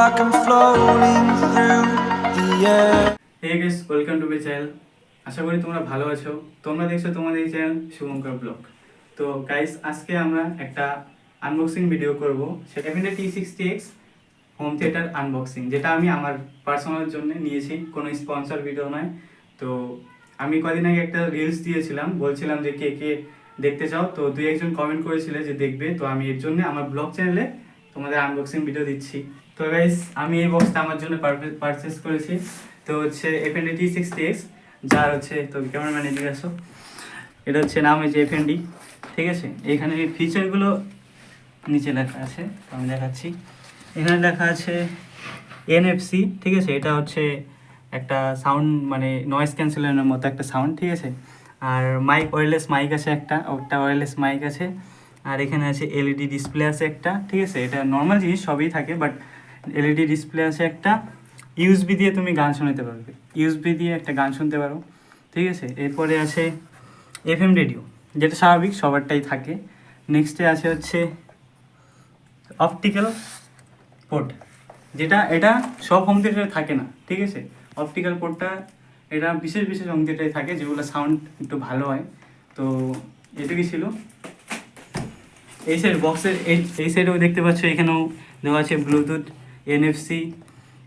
like I'm floating through the air. Hey guys, welcome to my channel. আশা করি তোমরা ভালো আছো। তোমরা দেখছো তোমাদের এই চ্যানেল শুভঙ্কর ব্লগ। তো গাইস, আজকে আমরা একটা আনবক্সিং ভিডিও করব। সেটা Fender T60X home theatre unboxing, যেটা আমি আমার পার্সোনাল জন্য নিয়েছি, কোনো স্পন্সর ভিডিও নয়। তো আমি কদিন আগে একটা রিলস দিয়েছিলাম, বলছিলাম যে কে কে দেখতে চাও। তো দুই একজন কমেন্ট করেছিলে যে দেখবে, তো আমি এর জন্য আমার ব্লগ চ্যানেলে তোমাদের আনবক্সিং ভিডিও দিচ্ছি। তো গাইস, আমি এই বক্সটা আমার জন্য পারচেস করেছি। তো হচ্ছে Fender T60X, যার হচ্ছে, তো ক্যামেরাম্যান এদিকে আসো, এটা হচ্ছে নাম হচ্ছে FND, ঠিক আছে। এখানে ফিচারগুলো নিচে লেখা আছে, তো আমি দেখাচ্ছি। এখানে লেখা আছে NFC, ঠিক আছে। এটা হচ্ছে একটা সাউন্ড, মানে নয়েজ ক্যান্সেলের মতো একটা সাউন্ড, ঠিক আছে। আর মাইক, ওয়্যারলেস মাইক আছে একটা ওয়্যারলেস মাইক আছে। আর এখানে আছে LED ডিসপ্লে আছে একটা, ঠিক আছে। এটা নর্মাল জিনিস, সবই থাকে, বাট LED ডিসপ্লে আছে একটা। USB দিয়ে তুমি গান শুনতে পারবে, USB দিয়ে একটা গান শুনতে পারো, ঠিক আছে। এরপরে আছে FM রেডিও, যেটা স্বাভাবিক সবারটাই থাকে। নেক্সটে আছে হচ্ছে অপটিক্যাল পোর্ট, এটা সব হোম থিয়েটারে থাকে না, ঠিক আছে। অপটিক্যাল পোর্টটা এটা বিশেষ বিশেষ হোম থিয়েটারে থাকে, যেগুলো সাউন্ড একটু ভালো হয়। তো এটুকুই ছিল। এই সাইড বক্সের এই সাইডেও দেখতে পাচ্ছ, এখানেও দেওয়া আছে ব্লুটুথ, NFC,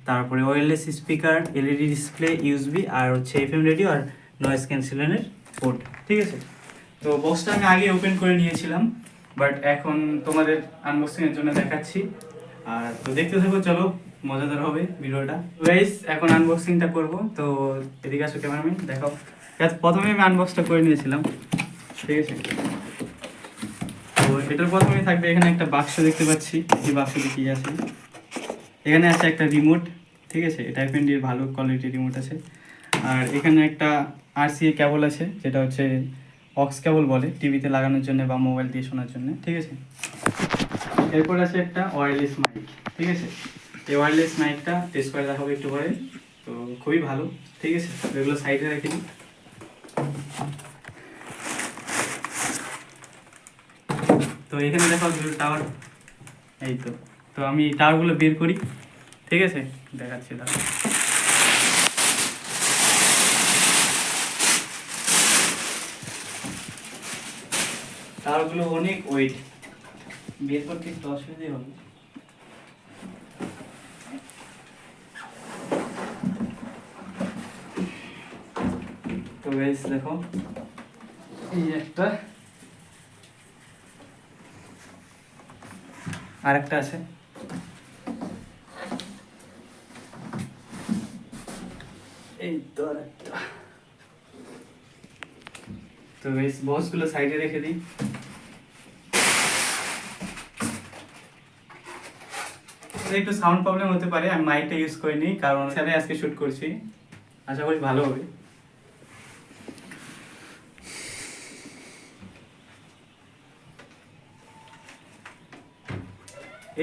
তারপরে wireless speaker, LED display, USB, আর হচ্ছে FM রেডিও আর নয়েজ ক্যান্সেলেশনের পোর্ট, ঠিক আছে। তো বক্সটা আমি আগে ওপেন করে নিয়েছিলাম, বাট এখন তোমাদের আনবক্সিংয়ের জন্য দেখাচ্ছি। আর তো দেখতে থাকো, চলো, মজাদার হবে ভিডিওটা। গাইস, এখন আনবক্সিংটা করব। তো এদিকে আসো ক্যামেরাম্যান, দেখাও। প্রথমে আমি আনবক্সটা করে নিয়েছিলাম, ঠিক আছে। তো এটার প্রথমেই থাকবে এখানে একটা বাক্স দেখতে পাচ্ছি। এই বাক্সতে কি আছে? এখানে আছে একটা রিমোট, ঠিক আছে। এটা FND এর ভালো কোয়ালিটির রিমোট আছে। আর এখানে একটা RCA কেবল আছে, যেটা হচ্ছে অক্স কেবল বলে, টিভিতে লাগানোর জন্য বা মোবাইল দিয়ে শোনার জন্য, ঠিক আছে। এরপর আছে একটা ওয়্যারলেস মাইক, ঠিক আছে। এই ওয়্যারলেস মাইকটা টেস্ট করে দেখাবো একটু পরে। তো খুবই ভালো, ঠিক আছে। এগুলো সাইডে রেখে দিই। তো এখানে দেখো দুটো টাওয়ার, এই তো। তো আমি টাওয়ারগুলো বের করি, ঠিক আছে, দেখাচ্ছি। দাঁড়া, টাওয়ারগুলো অনেক ওয়েট, বের করতে একটু অসুবিধা হবে। তো গাইস দেখো, এই একটা, আরেকটা আছে, এই তো আরেকটা। তো গাইস, বক্সগুলো সাইডে রেখে দিই। একটু সাউন্ড প্রবলেম হতে পারে, আমি মাইকটা ইউজ করিনি, কারণ সাথে আজকে শুট করছি। আশা করি ভালো হবে।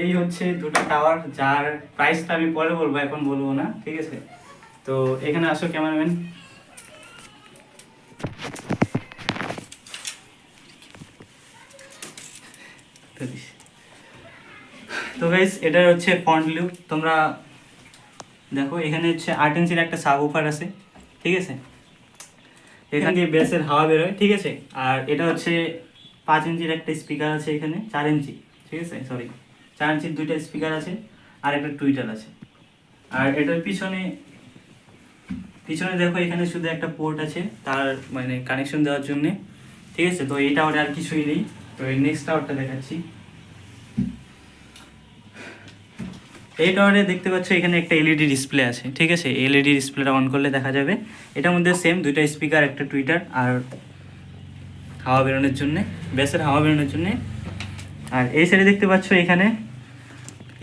এই হচ্ছে দুটো টাওয়ার, যার প্রাইসটা আমি পরে বলবো, এখন বলবো না, ঠিক আছে। তো এখানে আসো ক্যামেরাম্যান। তো গাইস, এটা হচ্ছে ফ্রন্ট লুক। তোমরা দেখো, এখানে হচ্ছে 8 ইঞ্চির একটা সাবউফার আছে, ঠিক আছে। এখান দিয়ে বেসের হাওয়া বেরোয়, ঠিক আছে। আর এটা হচ্ছে 5 ইঞ্চির একটা স্পিকার আছে এখানে, 4 ইঞ্চি, ঠিক আছে, সরি 4 ইঞ্চির দুইটা স্পিকার আছে, আর একটা টুইটার আছে। আর এটার পিছনে দেখো, এখানে শুধু একটা পোর্ট আছে, তার মানে কানেকশন দেওয়ার জন্য, ঠিক আছে। তো এটা ওটা আর কিছুই নেই। তো এই নেক্সট টাওয়ারটা দেখাচ্ছি। এই টাওয়ারে দেখতে পাচ্ছ এখানে একটা LED ডিসপ্লে আছে, ঠিক আছে। LED ডিসপ্লেটা অন করলে দেখা যাবে। এটার মধ্যে সেম দুইটা স্পিকার, একটা টুইটার, আর হাওয়া বেরোনোর জন্যে, বেসের হাওয়া বেরোনোর জন্যে। আর এই সাইডে দেখতে পাচ্ছ এখানে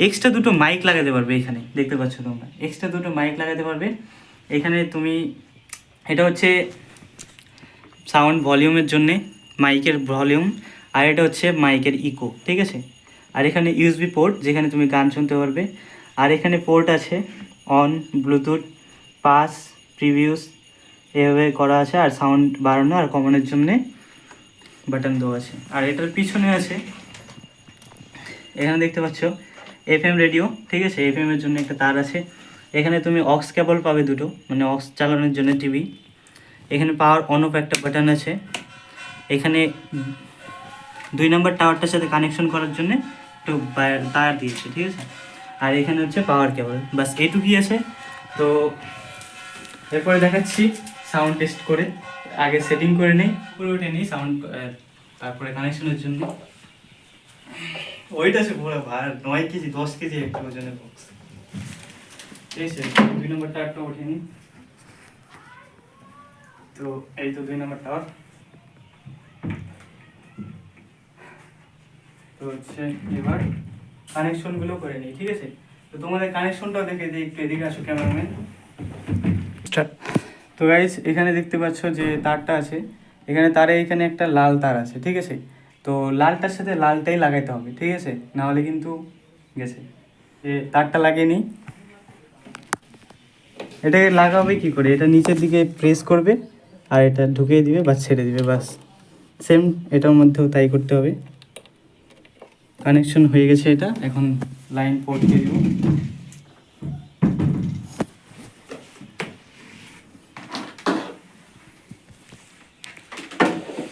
এক্সট্রা দুটো মাইক লাগাতে পারবে। এখানে দেখতে পাচ্ছ তোমরা এক্সট্রা দুটো মাইক লাগাতে পারবে এখানে তুমি। এটা হচ্ছে সাউন্ড ভলিউমের জন্যে, মাইকের ভলিউম। আর এটা হচ্ছে মাইকের ইকো, ঠিক আছে। আর এখানে USB পোর্ট, যেখানে তুমি গান শুনতে পারবে। আর এখানে পোর্ট আছে অন, ব্লুটুথ, পাস, প্রিভিউস, এভাবে করা আছে। আর সাউন্ড বাড়ানো আর কমানোর জন্যে বাটন দেওয়া আছে। আর এটার পিছনে আছে, এখানে দেখতে পাচ্ছ FM রেডিও, ঠিক আছে, FM এর জন্য একটা তার আছে। এখানে তুমি অক্স কেবল পাবে দুটো, মানে অক্স চালানোর জন্য টিভি। এখানে পাওয়ার অন অফ একটা বাটন আছে। এখানে 2 নম্বর টাওয়ারটার সাথে কানেকশন করার জন্য একটু তার দিয়েছে, ঠিক আছে। আর এখানে হচ্ছে পাওয়ার কেবল, বাস এইটুকুই আছে। তো এরপরে দেখাচ্ছি সাউন্ড টেস্ট করে, আগে সেটিং করে নেই, পুরো উঠে নিই সাউন্ড, তারপরে কানেকশনের জন্য। ওইটা আছে পুরো ভার 9 কেজি 10 কেজি একটা ওজনের বক্স, ঠিক আছে। 2 নম্বর টাওয়ারটা উঠে নিই। তো এই তো 2 নম্বর টাওয়ার। তো হচ্ছে এবার কানেকশনগুলো করে নিই, ঠিক আছে। তো তোমাদের কানেকশনটাও দেখে দিই, একটু এদিকে আসো ক্যামেরাম্যান। তো গাইস এখানে দেখতে পাচ্ছ যে তারটা আছে, এখানে তারে এখানে একটা লাল তার আছে, ঠিক আছে। তো লালটার সাথে লালটাই লাগাইতে হবে, ঠিক আছে, না হলে কিন্তু গেছে। তারটা লাগিয়ে নিই। এটাকে লাগাবে কি করে, এটা নিচের দিকে প্রেস করবে আর এটা ঢুকিয়ে দিবে বা ছেড়ে দিবে, বাস সেম এটার মধ্যেও তাই করতে হবে। কানেকশন হয়ে গেছে এটা, এখন লাইন পোর্ট দিয়ে দিব।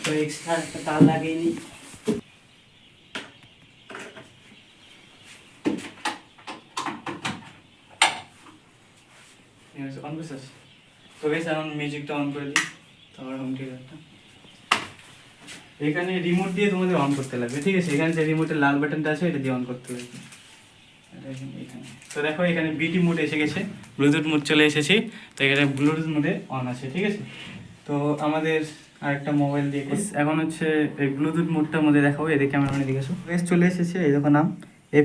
তো এক্সট্রা একটা তার লাগিয়ে নিই। অন করছিস? তো গাইস এখন মিউজিকটা অন করে দিই, তারপর হোম থিয়েটারটা। এখানে রিমোট দিয়ে তোমাদের অন করতে লাগবে, ঠিক আছে। এখানে যে রিমোটের লাল বাটনটা আছে এটা দিয়ে অন করতে লাগবে। তো দেখো এখানে বিটি মোড এসে গেছে, ব্লুটুথ মোড চলে এসেছি। তো এখানে ব্লুটুথ মোডে অন আছে, ঠিক আছে। তো আমাদের আরেকটা মোবাইল দিয়ে এখন হচ্ছে এই ব্লুটুথ মোডটার মধ্যে দেখাবো, এদের ক্যামেরাম্যানে দিকে আসো। বেশ চলে এসেছে, এই দেখো নাম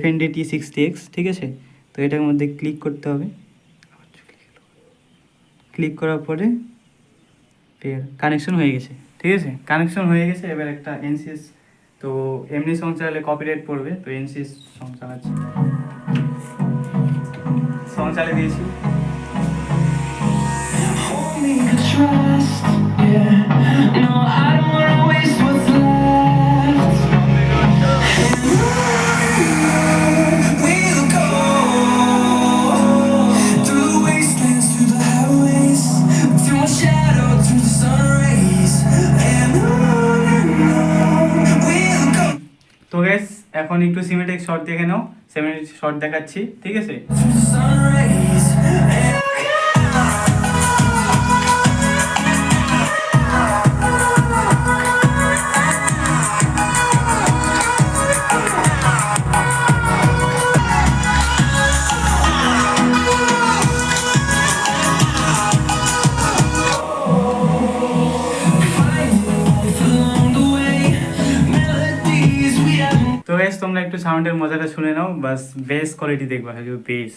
FND T60X, ঠিক আছে। তো এটার মধ্যে ক্লিক করতে হবে। ক্লিক করার পরে কানেকশন হয়ে গেছে, ঠিক আছে। কানেকশন হয়ে গেছে। এবার একটা এনসিএস, তো এমনি সং চালালে কপিরাইট পড়বে, তো এনসিএস সং চালাচ্ছি, সং চালিয়ে দিয়েছি। তো গাইস এখন একটু সিনেম্যাটিক শট দেখে নাও, সিনেম্যাটিক শট দেখাচ্ছি, ঠিক আছে। তো গাইস তোমরা একটু সাউন্ডের মজাটা শুনে নাও, বাস বেস কোয়ালিটি দেখবা, শুধু বেস।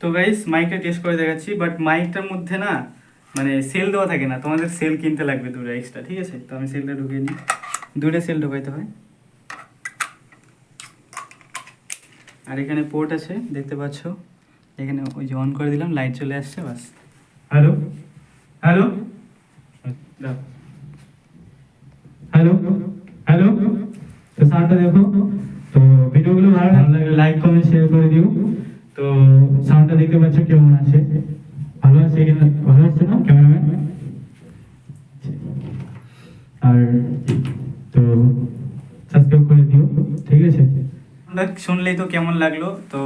তো গাইস মাইকটা টেস্ট করে দেখাচ্ছি, বাট মাইকটার মধ্যে না মানে সেল দেওয়া থাকে না, তোমাদের সেল কিনতে লাগবে দুটো এক্সট্রা, ঠিক আছে। তো আমি সেলটা ঢুকিয়ে নিই, দুটো সেল ঢুকাইতে হয়। আর এখানে পোর্ট আছে দেখতে পাচ্ছ, এখানে ওই যে অন করে দিলাম, লাইট চলে আসছে, বাস। হ্যালো হ্যালো হ্যালো হ্যালো, তো সাউন্ডটা দেখো। তো ভিডিওগুলো ভালো লাগলে লাইক কমেন্ট শেয়ার করে দিও। তো সাউন্ডটা দেখতে পাচ্ছ কেমন আছে, ভালো আছে কিনা, ভালো আছে না ক্যামেরাম্যান? আর তো সাবস্ক্রাইব করে দিও, ঠিক আছে। শুনলেই তো কেমন লাগলো, তো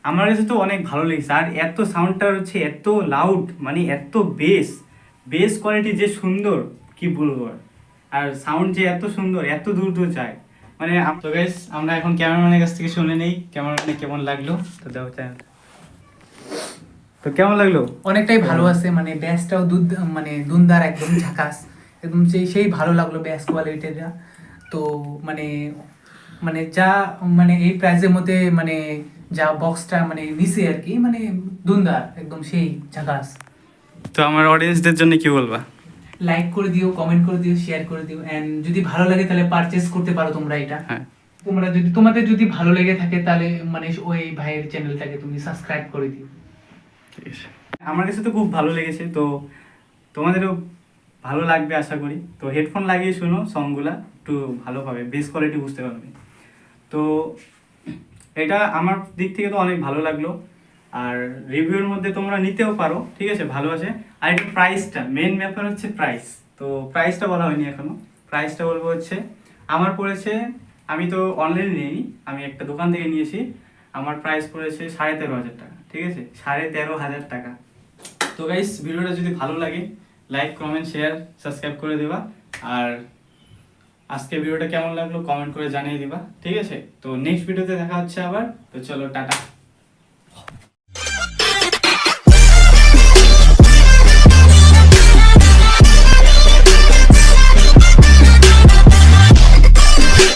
আমার কাছে তো অনেক ভালো লেগেছে। আর এত সাউন্ডটা হচ্ছে এত লাউড, মানে এত বেস কোয়ালিটি যে সুন্দর কি বলবো। আর সাউন্ড যে এত সুন্দর, এত দূর দূর যায়, মানে। তো গাইস আমরা এখন ক্যামেরাম্যানের কাছ থেকে শুনে নেই ক্যামেরাম্যানে কেমন লাগলো। তো দাও চ্যানেল। তো কেমন লাগলো? অনেকটাই ভালো আছে, মানে ব্যাসটাও মানে দুনদার, একদম ঝাকাস, একদম সেই ভালো লাগলো ব্যাস কোয়ালিটিটা। তো মানে মানে যা মানে এই প্রাইসের মধ্যে মানে যা বক্সটা মানে নিছে আর কি, মানে দুনদার, একদম সেই ঝাকাস। তো আমার অডিয়েন্সদের জন্য কি বলবা? লাইক করে দিও, কমেন্ট করে দিও, শেয়ার করে দিও, এন্ড যদি ভালো লাগে তাহলে পারচেজ করতে পারো তোমরা এটা। হ্যাঁ, তোমাদের যদি ভালো লেগে থাকে তাহলে মানে ওই ভাইয়ের চ্যানেলটাকে তুমি সাবস্ক্রাইব করে দিও। ঠিক আছে। আমার কাছে তো খুব ভালো লেগেছে, তো তোমাদেরও ভালো লাগবে আশা করি। তো হেডফোন লাগিয়ে শোনো, সংগুলা একটু ভালোভাবে বেস কোয়ালিটি বুঝতে পারবে। তো এটা আমার দিক থেকে তো অনেক ভালো লাগলো, আর রিভিউর মধ্যে তোমরা নিতেও পারো, ঠিক আছে, ভালো আছে। আর একটা প্রাইসটা, মেন ব্যাপার হচ্ছে প্রাইস। তো প্রাইসটা বলা হয়নি এখনো, প্রাইসটা বলবো হচ্ছে আমার পড়েছে, আমি তো অনলাইনে নিইনি, আমি একটা দোকান থেকে নিয়েছি, আমার প্রাইস পড়েছে 13,500 টাকা, ঠিক আছে, 13,500 টাকা। তো গাইস, ভিডিওটা যদি ভালো লাগে লাইক, কমেন্ট, শেয়ার, সাবস্ক্রাইব করে দিবা। আর আজকে ভিডিওটা কেমন লাগলো কমেন্ট করে জানিয়ে দিবা, ঠিক আছে। তো নেক্সট ভিডিওতে দেখা হচ্ছে আবার। তো চলো, টাটা।